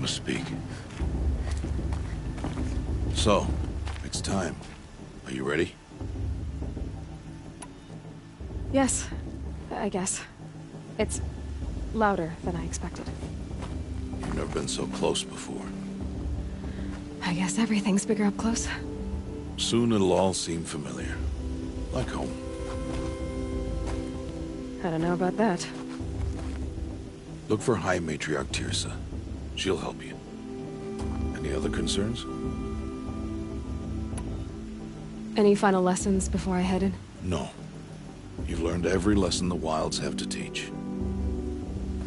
Speak. So, it's time. Are you ready? Yes, I guess. It's louder than I expected. You've never been so close before. I guess everything's bigger up close. Soon it'll all seem familiar. Like home. I don't know about that. Look for High Matriarch Teersa. She'll help you. Any other concerns? Any final lessons before I head in? No. You've learned every lesson the Wilds have to teach.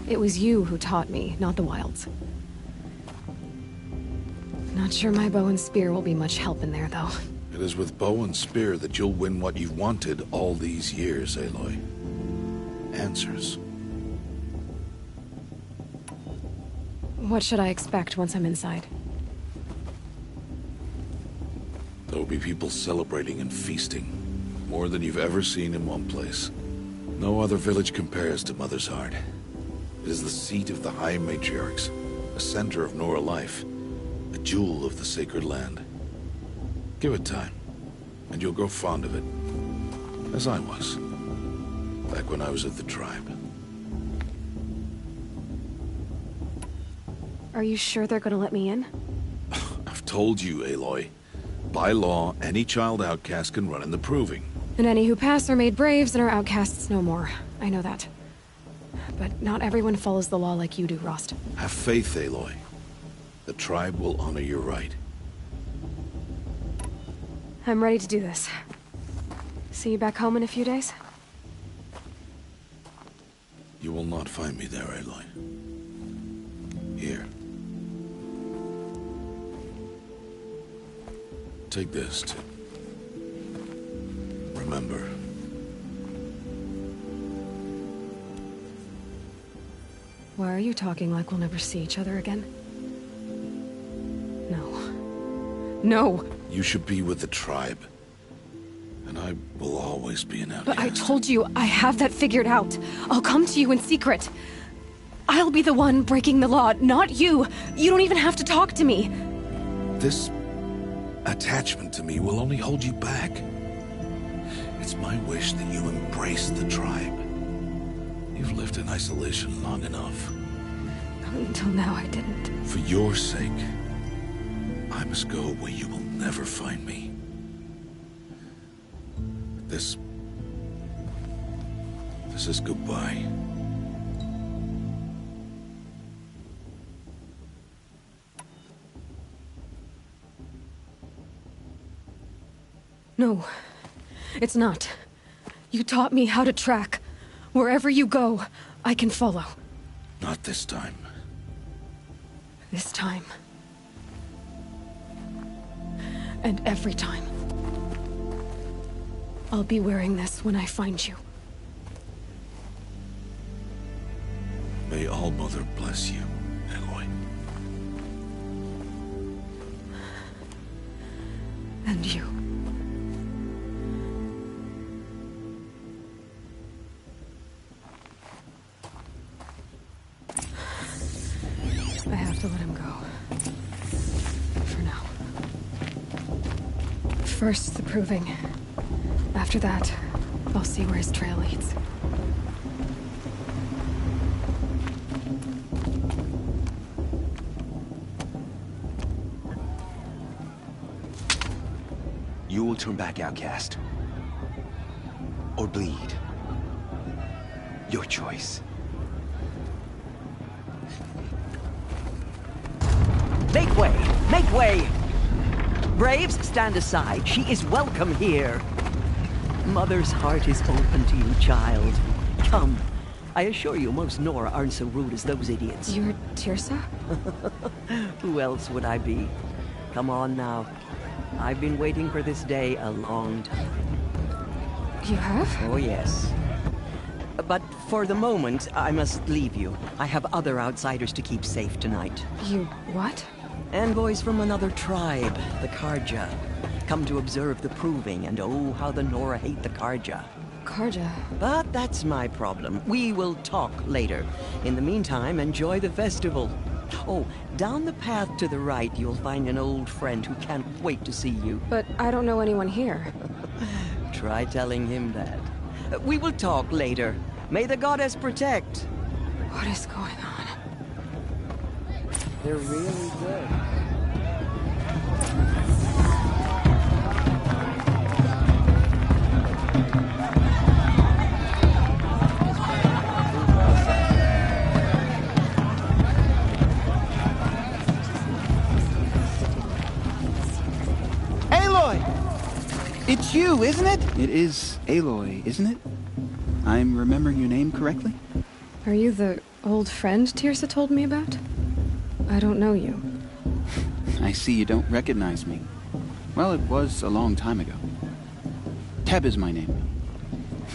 It was you who taught me, not the Wilds. Not sure my bow and spear will be much help in there, though. It is with bow and spear that you'll win what you've wanted all these years, Aloy. Answers. What should I expect once I'm inside? There will be people celebrating and feasting. More than you've ever seen in one place. No other village compares to Mother's Heart. It is the seat of the High Matriarchs, a center of Nora life, a jewel of the sacred land. Give it time, and you'll grow fond of it. As I was, back when I was at the tribe. Are you sure they're gonna let me in? I've told you, Aloy. By law, any child outcast can run in the Proving. And any who pass are made braves and are outcasts no more. I know that. But not everyone follows the law like you do, Rost. Have faith, Aloy. The tribe will honor your right. I'm ready to do this. See you back home in a few days? You will not find me there, Aloy. Here. Take this to remember. Why are you talking like we'll never see each other again? No. No! You should be with the tribe. And I will always be an outcast. But I told you, I have that figured out. I'll come to you in secret. I'll be the one breaking the law, not you. You don't even have to talk to me. This attachment to me will only hold you back. It's my wish that you embrace the tribe. You've lived in isolation long enough. Until now, I didn't. For your sake, I must go where you will never find me. This is goodbye. No, it's not. You taught me how to track. Wherever you go, I can follow. Not this time. This time. And every time. I'll be wearing this when I find you. May All-Mother bless you, Aloy. And you. I have to let him go. First, the proving. After that, I'll see where his trail leads. You will turn back, outcast. Or bleed. Your choice. Make way! Make way! Braves, stand aside. She is welcome here. Mother's heart is open to you, child. Come. I assure you, most Nora aren't so rude as those idiots. You're Teersa? Who else would I be? Come on now. I've been waiting for this day a long time. You have? Oh, yes. But for the moment, I must leave you. I have other outsiders to keep safe tonight. You what? Envoys from another tribe, the Carja. Come to observe the proving, and oh, how the Nora hate the Carja. Carja? But that's my problem. We will talk later. In the meantime, enjoy the festival. Oh, down the path to the right, you'll find an old friend who can't wait to see you. But I don't know anyone here. Try telling him that. We will talk later. May the goddess protect. What is going on? They're really good. It's you, isn't it? It is Aloy, isn't it? I'm remembering your name correctly? Are you the old friend Teersa told me about? I don't know you. I see you don't recognize me. Well, it was a long time ago. Teb is my name.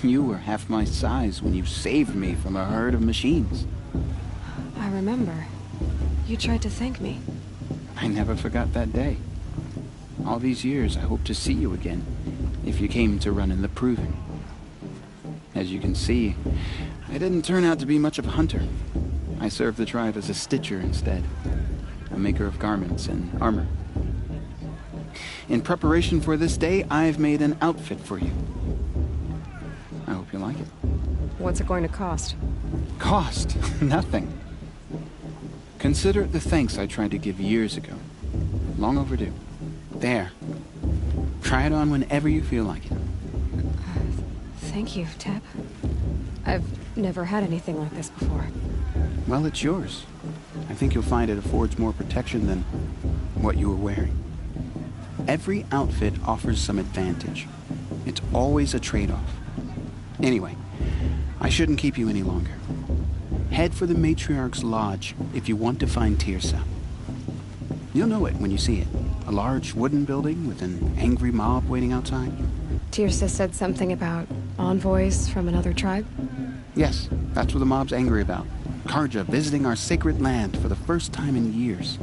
You were half my size when you saved me from a herd of machines. I remember. You tried to thank me. I never forgot that day. All these years, I hope to see you again, if you came to run in the proving. As you can see, I didn't turn out to be much of a hunter. I served the tribe as a stitcher instead, a maker of garments and armor. In preparation for this day, I've made an outfit for you. I hope you like it. What's it going to cost? Cost? Nothing. Consider it the thanks I tried to give years ago. Long overdue. There. Try it on whenever you feel like it. Thank you, Teb. I've never had anything like this before. Well, it's yours. I think you'll find it affords more protection than what you were wearing. Every outfit offers some advantage. It's always a trade-off. Anyway, I shouldn't keep you any longer. Head for the Matriarch's Lodge if you want to find Teersa. You'll know it when you see it. A large wooden building with an angry mob waiting outside. Teersa said something about envoys from another tribe? Yes, that's what the mob's angry about. Carja visiting our sacred land for the first time in years.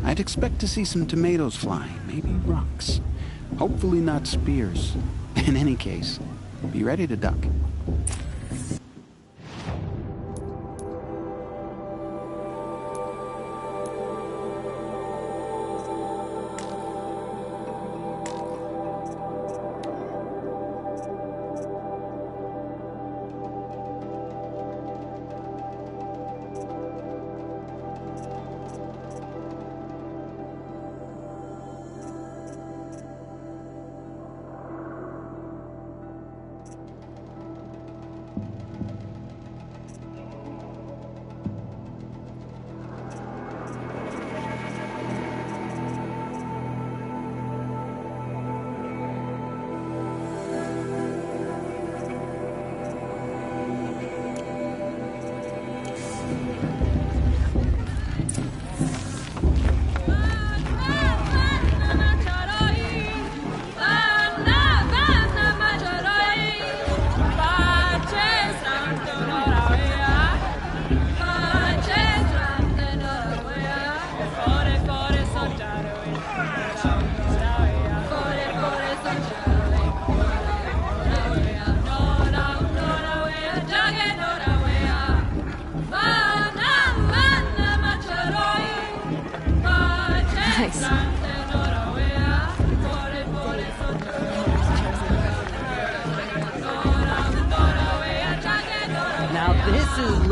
I'd expect to see some tomatoes fly, maybe rocks. Hopefully not spears. In any case, be ready to duck.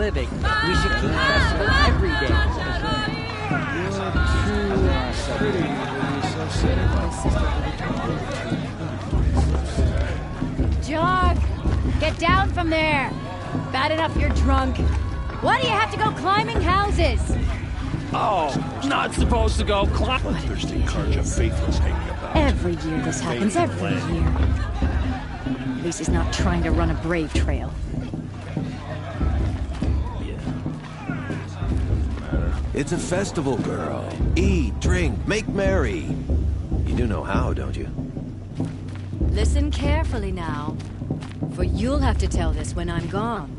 living. We should keep festivals every day. Jog! Get down from there! Bad enough you're drunk. Why do you have to go climbing houses? Oh, not supposed to go climb. Bloodthirsty Karja faithless hanging about. Every year this happens, every year. At least he's not trying to run a brave trail. It's a festival, girl. Eat, drink, make merry. You do know how, don't you? Listen carefully now, for you'll have to tell this when I'm gone.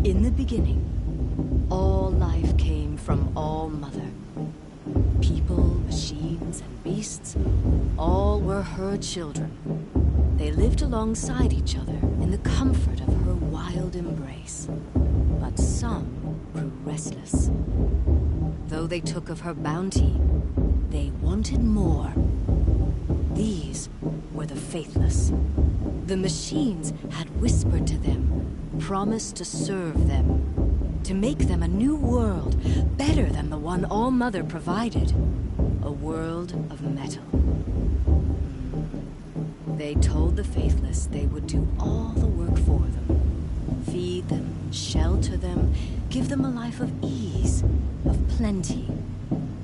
In the beginning, all life came from All Mother. People, machines, and beasts, all were her children. They lived alongside each other in the comfort of her wild embrace. But some grew restless. Though they took of her bounty, they wanted more. These were the faithless. The machines had whispered to them, promised to serve them, to make them a new world, better than the one All Mother provided. A world of metal. They told the faithless they would do all the work for them. Feed them, shelter them, give them a life of ease, of plenty.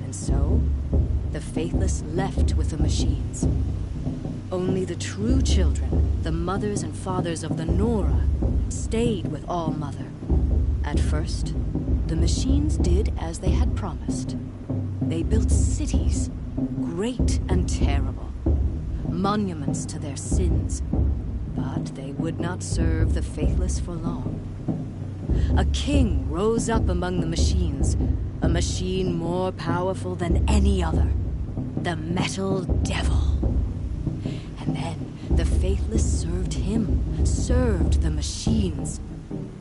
And so, the faithless left with the machines. Only the true children, the mothers and fathers of the Nora, stayed with All Mother. At first, the machines did as they had promised. They built cities, great and terrible, monuments to their sins. But they would not serve the faithless for long. A king rose up among the machines, a machine more powerful than any other, the Metal Devil. And then the faithless served him, served the machines.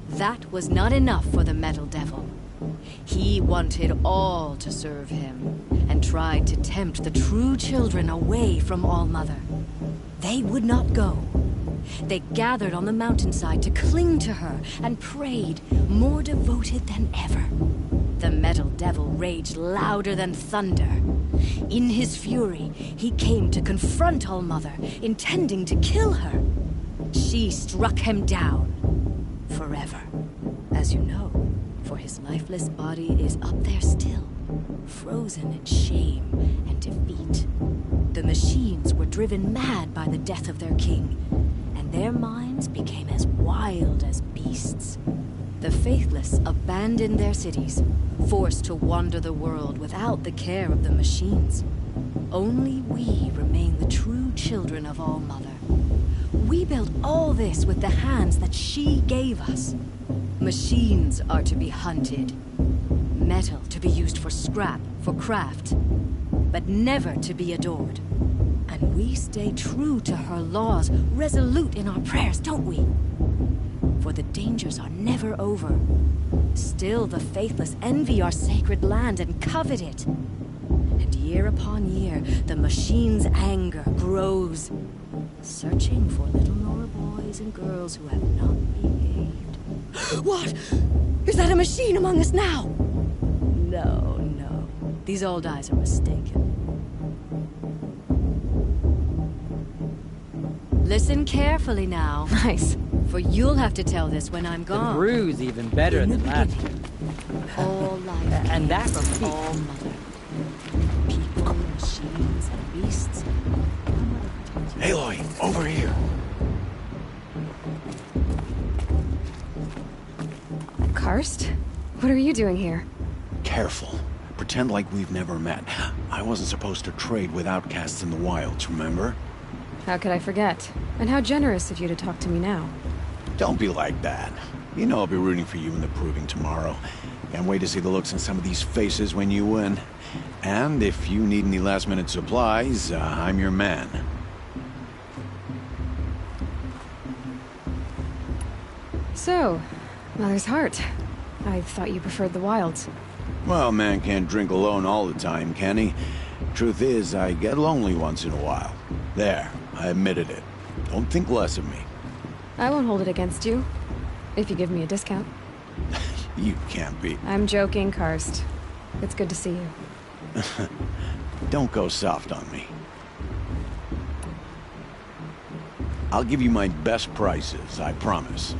That was not enough for the Metal Devil. He wanted all to serve him, and tried to tempt the true children away from All Mother. They would not go. They gathered on the mountainside to cling to her and prayed, more devoted than ever. The Metal Devil raged louder than thunder. In his fury, he came to confront All Mother, intending to kill her. She struck him down. Forever. As you know, for his lifeless body is up there still, frozen in shame and defeat. The machines were driven mad by the death of their king, and their minds became as wild as beasts. The faithless abandoned their cities, forced to wander the world without the care of the machines. Only we remain the true children of All Mother. We built all this with the hands that she gave us. Machines are to be hunted. Metal to be used for scrap, for craft. But never to be adored. And we stay true to her laws, resolute in our prayers, don't we? For the dangers are never over. Still the faithless envy our sacred land and covet it. And year upon year, the machine's anger grows, searching for little Nora boys and girls who have not behaved. What? Is that a machine among us now? No, no. These old eyes are mistaken. Listen carefully now. Nice. For you'll have to tell this when I'm gone. The brew's even better In the than that. beginning, all life And came that from from me. All Mother. People, machines, and beasts. Aloy, over here. Karst? What are you doing here? Careful. Pretend like we've never met. I wasn't supposed to trade with outcasts in the wilds, remember? How could I forget? And how generous of you to talk to me now. Don't be like that. You know I'll be rooting for you in the proving tomorrow. Can't wait to see the looks on some of these faces when you win. And if you need any last-minute supplies, I'm your man. So, Mother's Heart. I thought you preferred the wilds. Well, man can't drink alone all the time, can he? Truth is, I get lonely once in a while. There, I admitted it. Don't think less of me. I won't hold it against you. If you give me a discount. You can't be. I'm joking, Karst. It's good to see you. Don't go soft on me. I'll give you my best prices, I promise.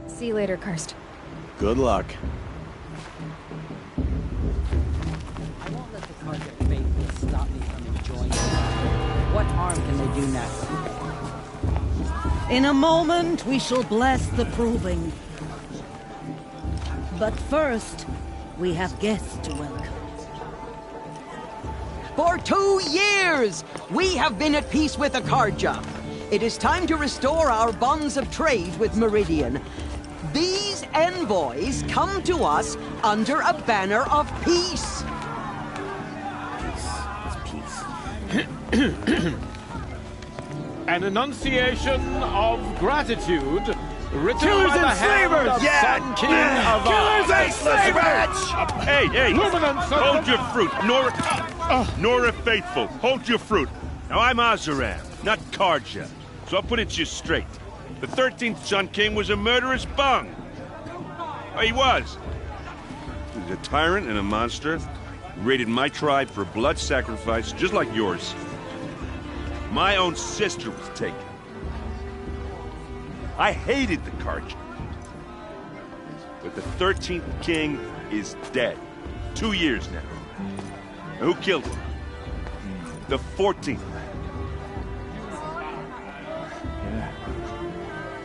See you later, Karst. Good luck. I won't let the Carja faithful stop me from enjoying it. What harm can they do now? In a moment, we shall bless the proving. But first, we have guests to welcome. For 2 years, we have been at peace with the Carja. It is time to restore our bonds of trade with Meridian. These envoys come to us under a banner of peace. An enunciation of gratitude written Killers by the and hand slavers! of Sun King Avad. Killers and slavers! Hey, hey! Luminance of Hold the- your fruit, Nora Faithful. Hold your fruit. Now I'm Oseram, not Carja, so I'll put it to you straight. The 13th Sun King was a murderous bung. Oh, he was. He was a tyrant and a monster. He raided my tribe for blood sacrifice, just like yours. My own sister was taken. I hated the Carja. But the 13th king is dead. 2 years now. And who killed him? The 14th.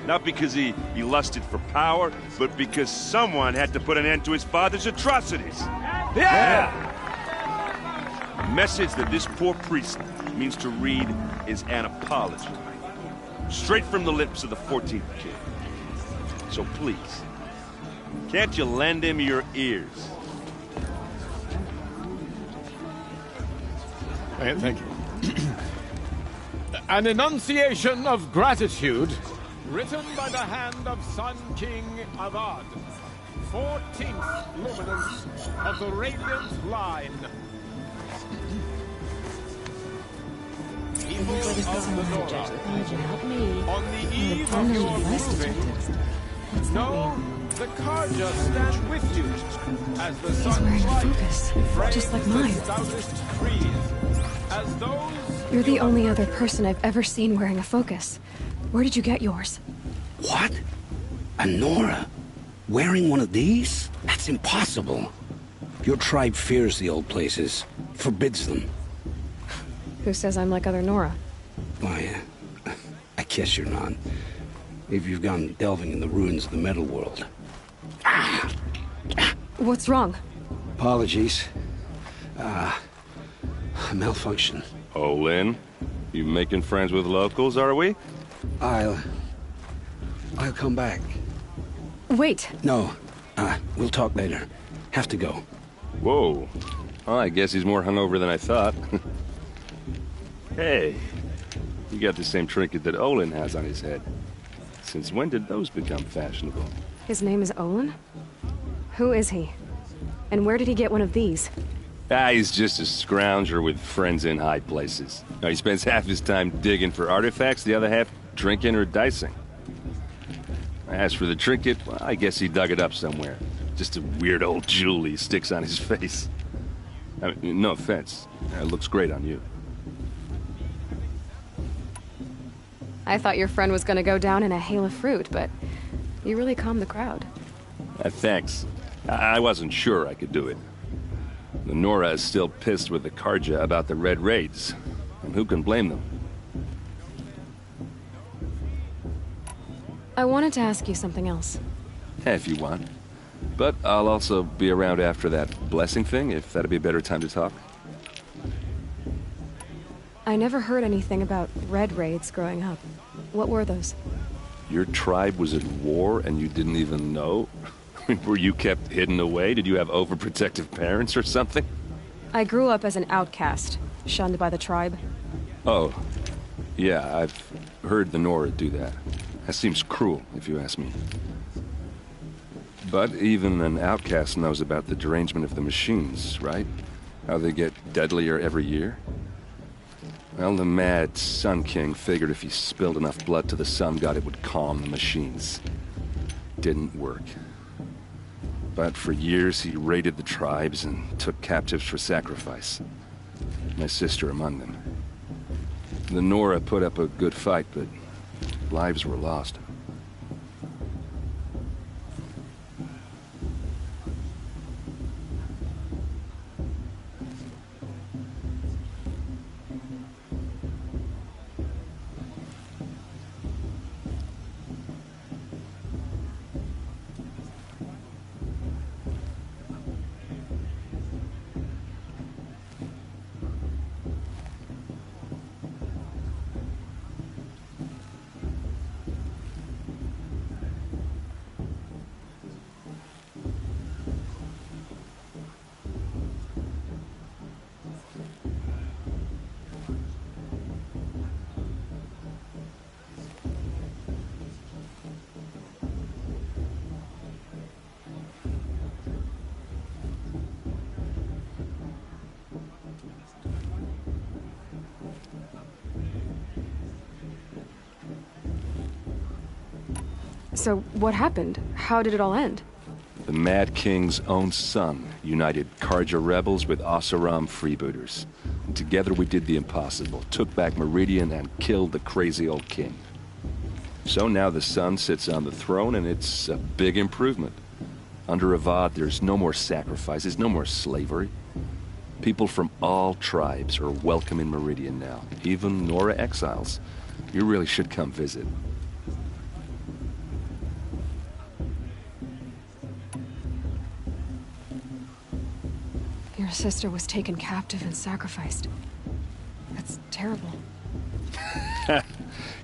Not because he lusted for power, but because someone had to put an end to his father's atrocities. Yeah! The message that this poor priest means to read is an apology. Straight from the lips of the 14th king. So please, can't you lend him your ears? Thank you. An enunciation of gratitude written by the hand of Sun King Avad, 14th luminance of the Radiant Line. People of the Nora, on the eve of your moving, know the Carja stand with you as the sun's light just like mine. stoutest trees, as those You're the only other person I've ever seen wearing a focus. Where did you get yours? What? A Nora? Wearing one of these? That's impossible. Your tribe fears the old places, forbids them. Who says I'm like other Nora? Why, I guess you're not. If you've gone delving in the ruins of the metal world. What's wrong? Apologies. A malfunction. Oh, Lynn, you making friends with locals, are we? I'll come back. Wait. No, we'll talk later. Have to go. Whoa. Well, I guess he's more hungover than I thought. Hey, you got the same trinket that Olin has on his head. Since when did those become fashionable? His name is Olin? Who is he? And where did he get one of these? He's just a scrounger with friends in high places. Now, he spends half his time digging for artifacts, the other half drinking or dicing. As for the trinket, well, I guess he dug it up somewhere. Just a weird old jewel he sticks on his face. I mean, no offense. It looks great on you. I thought your friend was gonna go down in a hail of fruit, but you really calmed the crowd. Thanks. I wasn't sure I could do it. The Nora is still pissed with the Carja about the Red Raids. And who can blame them? I wanted to ask you something else. If you want. But I'll also be around after that blessing thing, if that'd be a better time to talk. I never heard anything about Red Raids growing up. What were those? Your tribe was at war and you didn't even know? Were you kept hidden away? Did you have overprotective parents or something? I grew up as an outcast. shunned by the tribe? Oh, yeah, I've heard the Nora do that. That seems cruel, if you ask me. But even an outcast knows about the derangement of the machines, right? How they get deadlier every year? Well, the mad Sun King figured if he spilled enough blood to the Sun God, it would calm the machines. Didn't work. But for years, he raided the tribes and took captives for sacrifice. My sister among them. The Nora put up a good fight, but lives were lost. So, what happened? How did it all end? The Mad King's own son united Carja rebels with Oseram freebooters. And together we did the impossible, took back Meridian and killed the crazy old king. So now the son sits on the throne and it's a big improvement. Under Avad, there's no more sacrifices, no more slavery. People from all tribes are welcome in Meridian now, even Nora exiles. You really should come visit. Your sister was taken captive and sacrificed. That's terrible.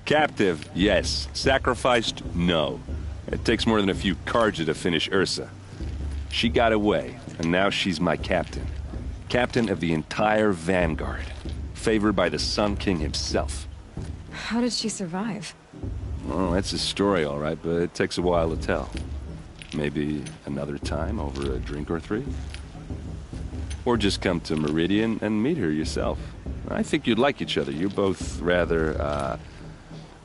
Captive, yes. Sacrificed, no. It takes more than a few Carja to finish Ursa. She got away, and now she's my captain. Captain of the entire Vanguard. Favored by the Sun King himself. How did she survive? Well, that's a story, all right, but it takes a while to tell. Maybe another time over a drink or three? Or just come to Meridian and meet her yourself. I think you'd like each other. You're both rather,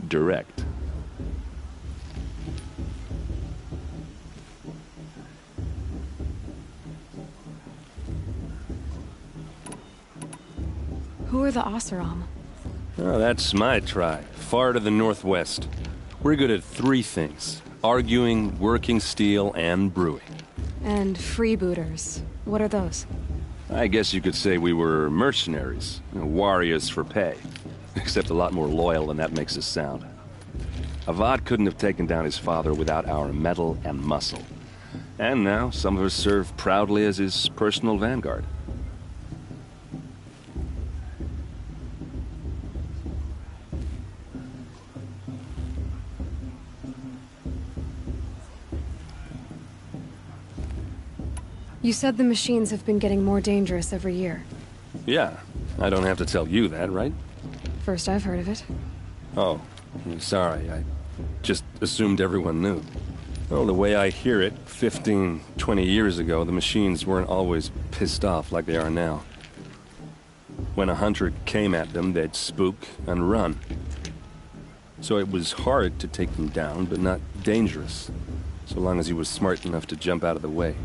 direct. Who are the Oseram? Oh, that's my tribe, far to the northwest. We're good at three things. Arguing, working steel, and brewing. And freebooters. What are those? I guess you could say we were mercenaries, warriors for pay, except a lot more loyal than that makes us sound. Avad couldn't have taken down his father without our metal and muscle. And now some of us serve proudly as his personal vanguard. You said the machines have been getting more dangerous every year. Yeah, I don't have to tell you that, right? First I've heard of it. Oh, sorry, I just assumed everyone knew. Well, the way I hear it, 15, 20 years ago, the machines weren't always pissed off like they are now. When a hunter came at them, they'd spook and run. So it was hard to take them down, but not dangerous, so long as he was smart enough to jump out of the way.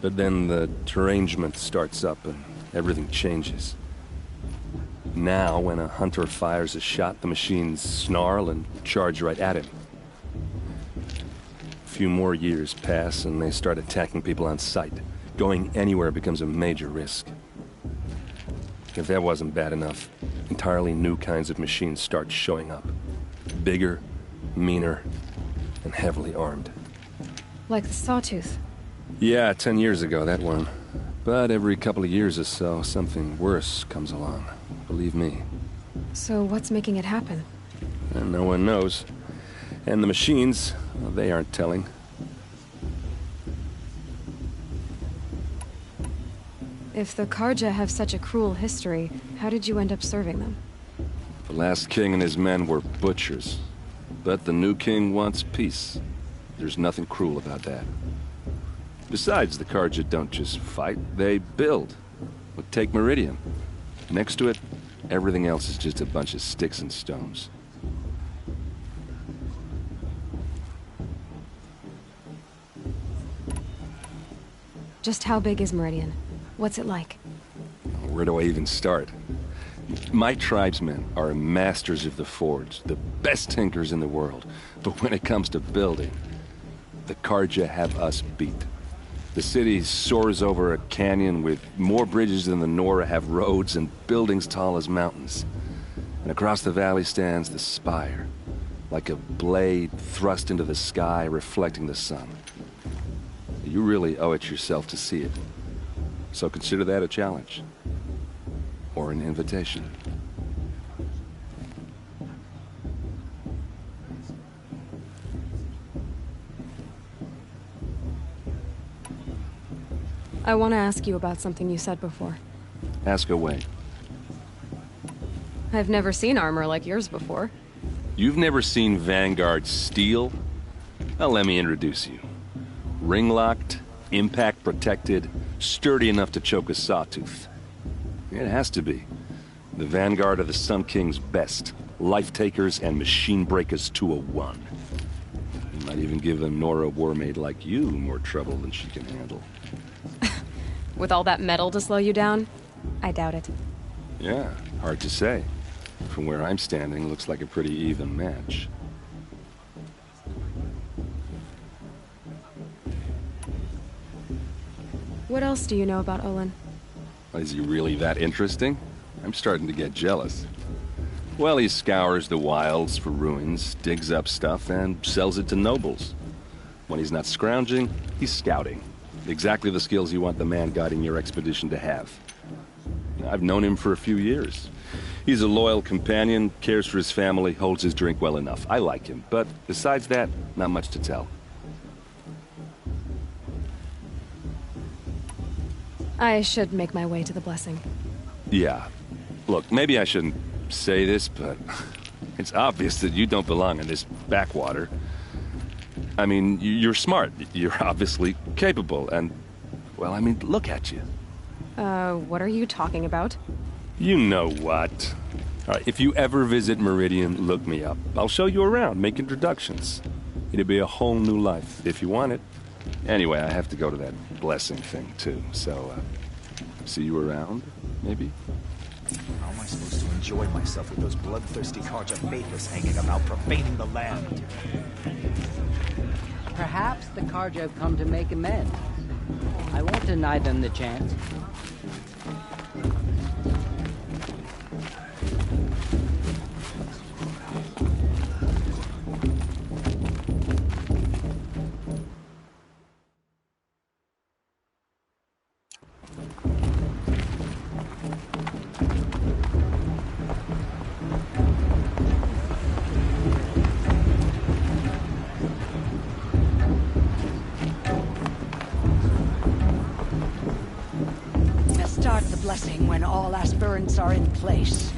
But then the derangement starts up and everything changes. Now, when a hunter fires a shot, the machines snarl and charge right at him. A few more years pass and they start attacking people on sight. Going anywhere becomes a major risk. If that wasn't bad enough, entirely new kinds of machines start showing up. Bigger, meaner, and heavily armed. Like the Sawtooth. Yeah, 10 years ago, that one. But every couple of years or so, something worse comes along. Believe me. So what's making it happen? And no one knows. And the machines, well, they aren't telling. If the Karja have such a cruel history, how did you end up serving them? The last king and his men were butchers. But the new king wants peace. There's nothing cruel about that. Besides, the Karja don't just fight, they build. Look, take Meridian. Next to it, everything else is just a bunch of sticks and stones. Just how big is Meridian? What's it like? Where do I even start? My tribesmen are masters of the forge, the best tinkers in the world. But when it comes to building, the Karja have us beat. The city soars over a canyon with more bridges than the Nora have roads and buildings tall as mountains. And across the valley stands the spire, like a blade thrust into the sky reflecting the sun. You really owe it yourself to see it. So consider that a challenge. Or an invitation. I want to ask you about something you said before. Ask away. I've never seen armor like yours before. You've never seen Vanguard steel? Well, let me introduce you. Ring-locked, impact-protected, sturdy enough to choke a sawtooth. It has to be. The Vanguard of the Sun King's best. Life-takers and machine breakers to a one. You might even give a Nora warmaid like you more trouble than she can handle. With all that metal to slow you down? I doubt it. Yeah, hard to say. From where I'm standing, looks like a pretty even match. What else do you know about Olin? Is he really that interesting? I'm starting to get jealous. Well, he scours the wilds for ruins, digs up stuff, and sells it to nobles. When he's not scrounging, he's scouting. Exactly the skills you want the man guiding your expedition to have. I've known him for a few years. He's a loyal companion, cares for his family, holds his drink well enough. I like him, but besides that, not much to tell. I should make my way to the blessing. Yeah. Look, maybe I shouldn't say this, but it's obvious that you don't belong in this backwater. I mean, you're smart. You're obviously capable, and, well, I mean, look at you. What are you talking about? You know what. All right, if you ever visit Meridian, look me up. I'll show you around, make introductions. It'll be a whole new life, if you want it. Anyway, I have to go to that blessing thing, too, so, see you around, maybe? How am I supposed to enjoy myself with those bloodthirsty Karja faithless hanging about, profaning the land? Perhaps the Karja have come to make amends. I won't deny them the chance. Start the blessing when all aspirants are in place.